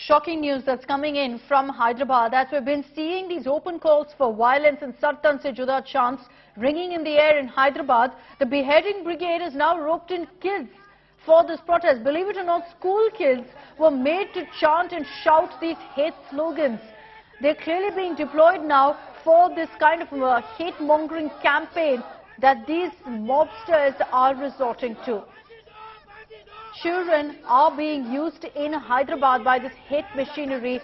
Shocking news that's coming in from Hyderabad, as we've been seeing these open calls for violence and Sartan Se Juda chants ringing in the air in Hyderabad. The beheading brigade has now roped in kids for this protest. Believe it or not, school kids were made to chant and shout these hate slogans. They're clearly being deployed now for this kind of hate-mongering campaign that these mobsters are resorting to. Children are being used in Hyderabad by this hate machinery,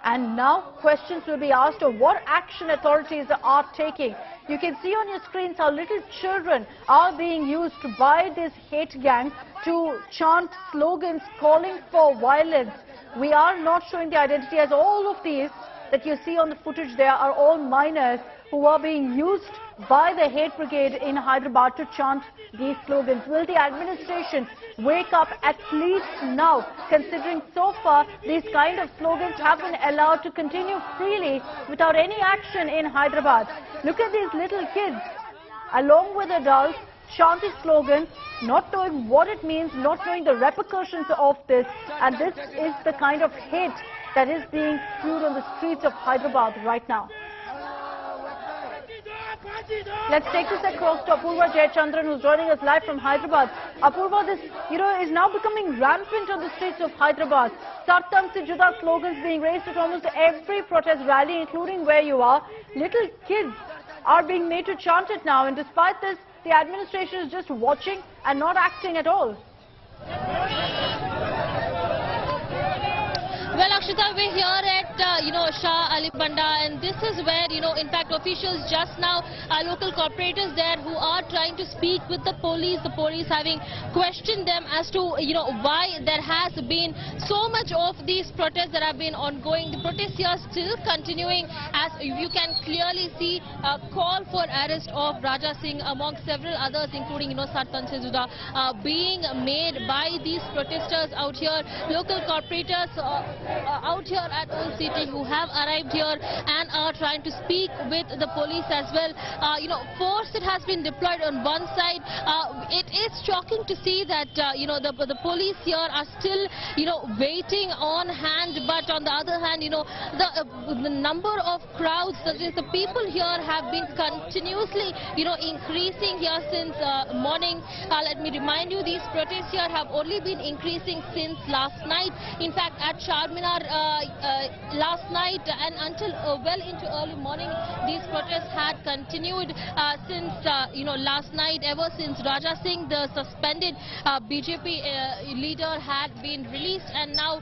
and now questions will be asked of what action authorities are taking. You can see on your screens how little children are being used by this hate gang to chant slogans calling for violence. We are not showing the identity, as all of these that you see on the footage there are all minors who are being used by the hate brigade in Hyderabad to chant these slogans. Will the administration wake up at least now, considering so far these kind of slogans have been allowed to continue freely without any action in Hyderabad? Look at these little kids, along with adults, chanting slogans, not knowing what it means, not knowing the repercussions of this, and this is the kind of hate that is being spewed on the streets of Hyderabad right now. Let's take this across to Apurva Jayachandran, who's joining us live from Hyderabad. Apurva, this is now becoming rampant on the streets of Hyderabad. Sartan Se Juda slogans being raised at almost every protest rally, including where you are. Little kids are being made to chant it now, and despite this, the administration is just watching and not acting at all. Well, Akshita, we're here at, Shah Ali Banda, and this is where, in fact, officials just now, local corporators there who are trying to speak with the police having questioned them as to, why there has been so much of these protests that have been ongoing. The protests here are still continuing, as you can clearly see a call for arrest of Raja Singh among several others, including, Sartan Se Juda, being made by these protesters out here. Local corporators out here at Old City who have arrived here and are trying to speak with the police as well. Force that has been deployed on one side. It is shocking to see that the police here are still waiting on hand, but on the other hand, the number of crowds, that is, the people here have been continuously increasing here since morning. Let me remind you, these protests here have only been increasing since last night. In fact, at Charminar last night and until well into early morning, these protests had continued since last night, ever since Raja Singh, the suspended BJP leader, had been released. And now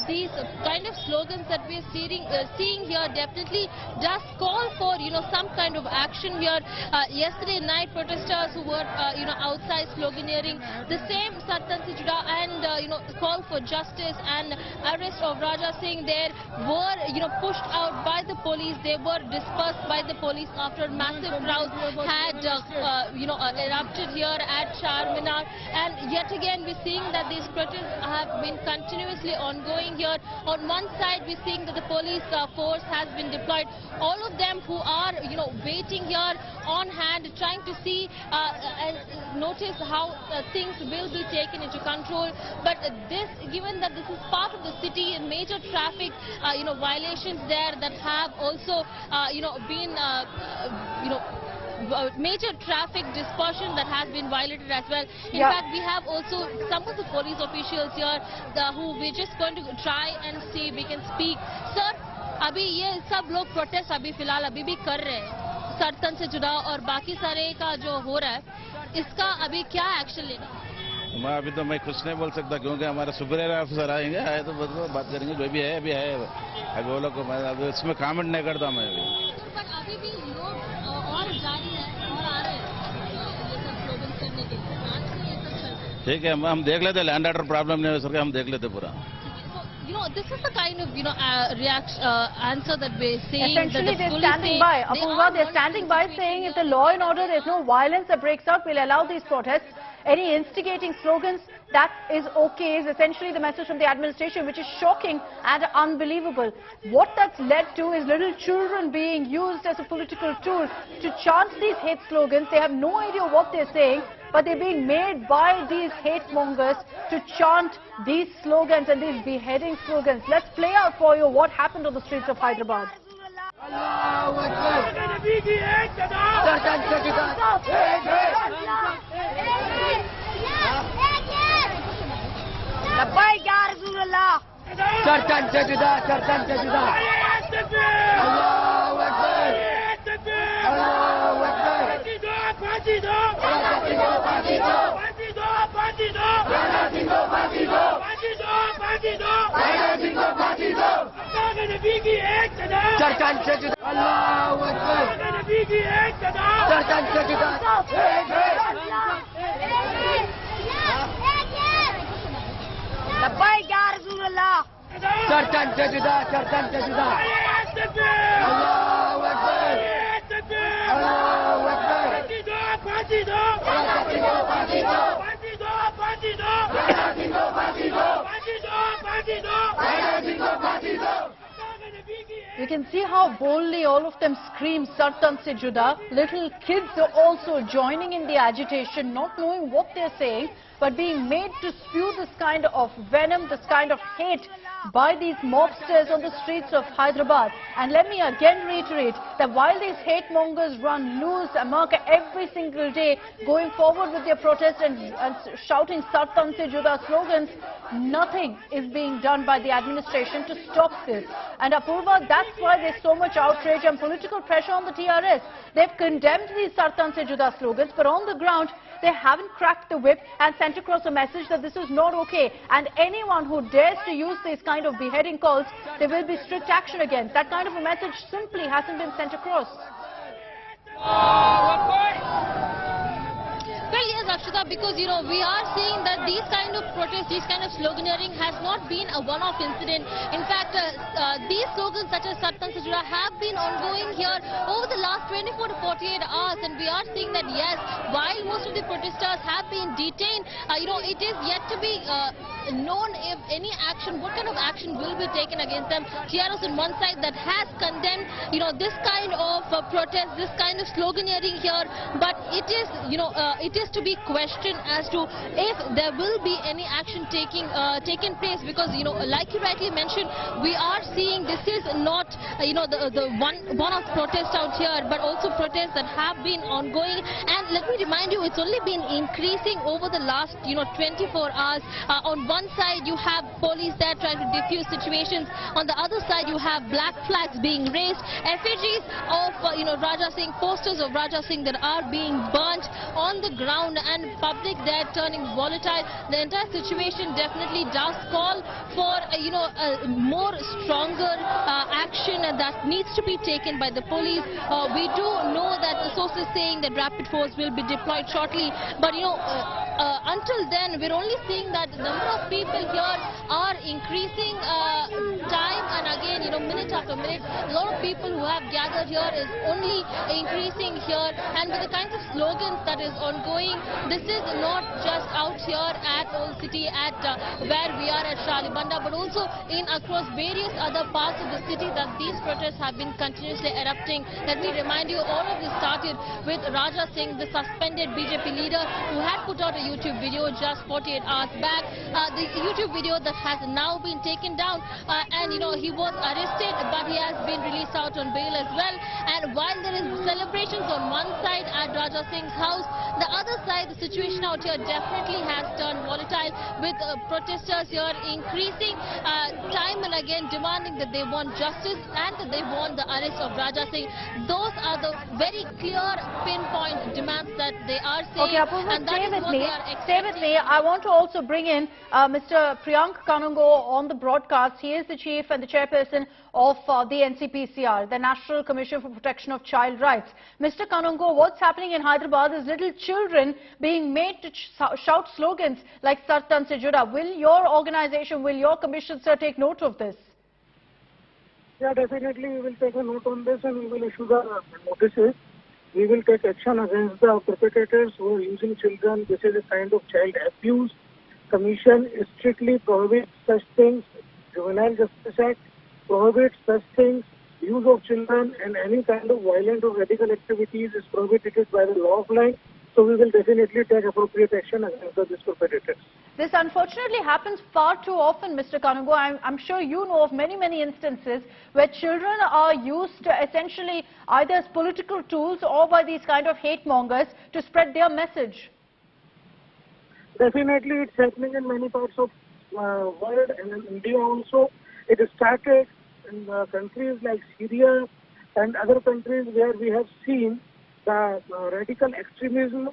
these kind of slogans that we're seeing here definitely does call for some kind of action here. Yesterday night, protesters who were outside sloganeering the same Sartan Se Juda and call for justice and arrest of Raja Singh there were pushed out by the police. They were dispersed by the police after massive crowds had erupted here at Charminar. And yet again, we're seeing that these protests have been continuously ongoing here. On one side, we're seeing that the police force has been deployed. All of them who are waiting here on hand, trying to see and notice how things will be taken into control. But this, given that this is part of the city, and major traffic violations there that have also been major traffic dispersion that has been violated as well. In fact, we have also some of the police officials here who we're just going to try and see if we can speak. Sir, अभी ये सब लोग protest अभी फिलहाल अभी भी कर रहे हैं, सरतन से जुड़ा और बाकी सारे का जो हो रहा है, इसका अभी क्या एक्शन लेना? अभी तो मैं कुछ नहीं बोल सकता, क्योंकि हमारे सुपीरियर ऑफिसर आएंगे, आए तो बात करेंगे, जो भी है अभी है, अभी वो लोग को मैं अभी इसमें कमेंट नहीं करता मैं अभी। अभी भी लोग और जारी है और आ रहे हैं ये सब स्लोगन करने के लिए। ठीक है, हम देख लेते, लैंड ऑर्डर प्रॉब्लम नहीं हो सके, हम देख लेते पूरा। This is the kind of answer that we're seeing. Essentially, they're standing by. Apurva, they're standing by saying if the law and order, there's no violence that breaks out, we'll allow these protests. any instigating slogans, that is okay, is essentially the message from the administration, which is shocking and unbelievable. What that's led to is little children being used as a political tool to chant these hate slogans. They have no idea what they're saying, but they're being made by these hate mongers to chant these slogans and these beheading slogans. Let's play out for you what happened on the streets of Hyderabad. You can see how boldly all of them scream Sartan se juda. Little kids are also joining in the agitation, not knowing what they're saying, but being made to spew this kind of venom, this kind of hate by these mobsters on the streets of Hyderabad. And let me again reiterate that while these hate mongers run loose amok every single day, going forward with their protest and shouting Sartan se juda slogans, nothing is being done by the administration to stop this. And Apurva, that's why there's so much outrage and political pressure on the TRS. They've condemned these Sartan se juda slogans, but on the ground, they haven't cracked the whip and sent across a message that this is not okay. And anyone who dares to use these kind of beheading calls, there will be strict action against. That kind of a message simply hasn't been sent across. Well, yes, Akshita, because, we are seeing that these kind of protests, these kind of sloganeering has not been a one-off incident. In fact, these slogans such as Sartan se juda have been ongoing here over the last 24 to 48 hours. And we are seeing that, yes, while most of the protesters have been detained, it is yet to be known if any action, what kind of action will be taken against them. TRS on one side that has condemned, this kind of protest, this kind of sloganeering here, but it is, it is to be questioned as to if there will be any action taken place, because, like you rightly mentioned, we are seeing this is not, the one-off protest out here, but also protests that have been ongoing. And let me remind you, it's only been increasing over the last, 24 hours. On one side, you have police there trying to defuse situations. On the other side, you have black flags being raised, effigies of, Raja Singh, posters of Raja Singh that are being burnt on the ground, and public there turning volatile. The entire situation definitely does call for, a more stronger action that needs to be taken by the police. We do know that the source is saying that rapid force will be deployed shortly, but until then, we're only seeing that the number of people here are increasing time and again, minute after minute. A lot of people who have gathered here is only increasing here, and with the kinds of slogans that is ongoing, this is not just out here at Old City, at where we are at Shalibanda, but also in across various other parts of the city that these protests have been continuously erupting. Let me remind you, all of this started with Raja Singh, the suspended BJP leader, who had put out a YouTube video just 48 hours back. The YouTube video that has now been taken down, and he was arrested, but he has been released out on bail as well. And while there is celebrations on one side at Raja Singh's house, the other side, the situation out here definitely has turned volatile, with protesters here increasing time and again demanding that they want justice and that they want the arrest of Raja Singh. Those are the very clear pinpoint demands that they are saying. Okay, Apurva, stay with me. I want to also bring in Mr. Priyank Kanungo on the broadcast. He is the chief and the chairperson of the NCPCR, the National Commission for Protection of Child Rights. Mr. Kanungo, what's happening in Hyderabad is little children being made to shout slogans like Sartan se juda. Will your organization, will your commission, sir, take note of this? Yeah, definitely we will take a note on this and we will issue the notices. we will take action against the perpetrators who are using children. This is a kind of child abuse. Commission strictly prohibits such things. Juvenile Justice Act prohibits such things. Use of children and any kind of violent or radical activities is prohibited by the law of land. So we will definitely take appropriate action against these perpetrators. This unfortunately happens far too often, Mr. Kanungo. I'm sure you know of many instances where children are used essentially either as political tools or by these kind of hate mongers to spread their message. Definitely, it's happening in many parts of world and in India also. It started in countries like Syria and other countries where we have seen the radical extremism,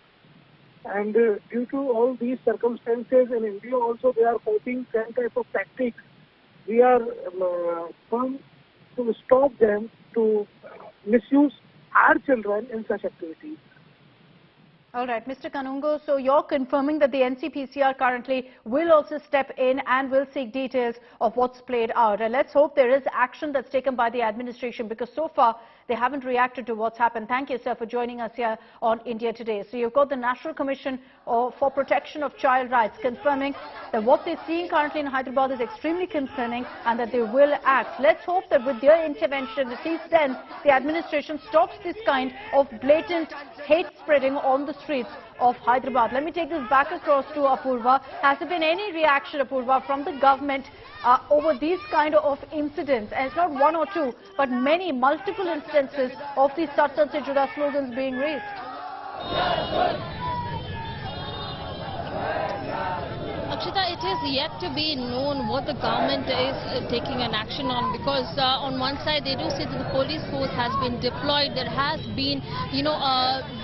and due to all these circumstances in India also they are coping same type of tactics. We are firm to stop them to misuse our children in such activities. All right, Mr. Kanungo, so you're confirming that the NCPCR currently will also step in and will seek details of what's played out. And let's hope there is action that's taken by the administration, because so far they haven't reacted to what's happened. Thank you, sir, for joining us here on India Today. So you've got the National Commission for Protection of Child Rights confirming that what they're seeing currently in Hyderabad is extremely concerning and that they will act. Let's hope that with their intervention, at least then, the administration stops this kind of blatant hate spreading on the streets of Hyderabad. Let me take this back across to Apurva. Has there been any reaction, Apurva, from the government over these kind of incidents? And it's not one or two, but multiple instances of these Chanchalguda slogans being raised. Akshita, it is yet to be known what the government is taking an action on, because on one side they do say that the police force has been deployed. There has been,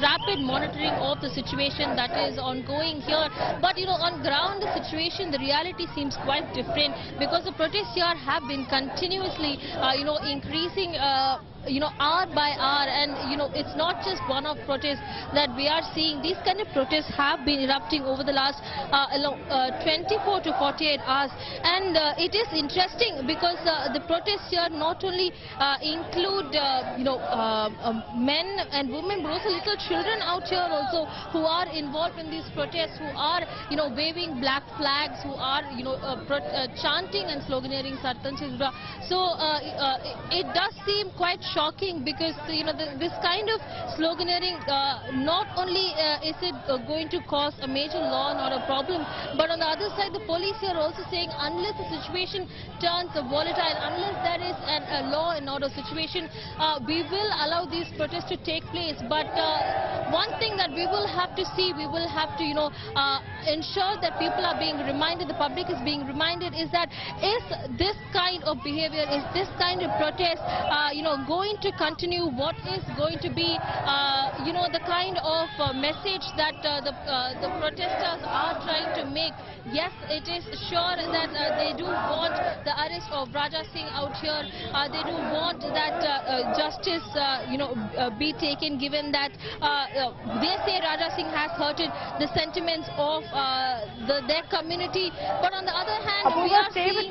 rapid monitoring of the situation that is ongoing here. But, on ground, the situation, the reality seems quite different, because the protests here have been continuously, increasing hour by hour, and it's not just one-off protests that we are seeing. These kind of protests have been erupting over the last 24 to 48 hours, and it is interesting because the protests here not only include men and women, but also little children out here also who are involved in these protests, who are waving black flags, who are chanting and sloganeering Chanchalguda. So it does seem quite shocking, because this kind of sloganeering, not only is it going to cause a major law and order problem, but on the other side the police here are also saying unless the situation turns volatile, unless there is a law and order situation, we will allow these protests to take place. But one thing that we will have to see, we will have to ensure that people are being reminded, the public is being reminded, is that is this kind of behavior, is this kind of protest going to continue? What is going to be the kind of message that the protesters are trying to make? Yes, it is sure that they do want the arrest of Raja Singh out here. They do want that justice be taken, given that they say Raja Singh has hurted the sentiments of their community. But on the other hand, we are seeing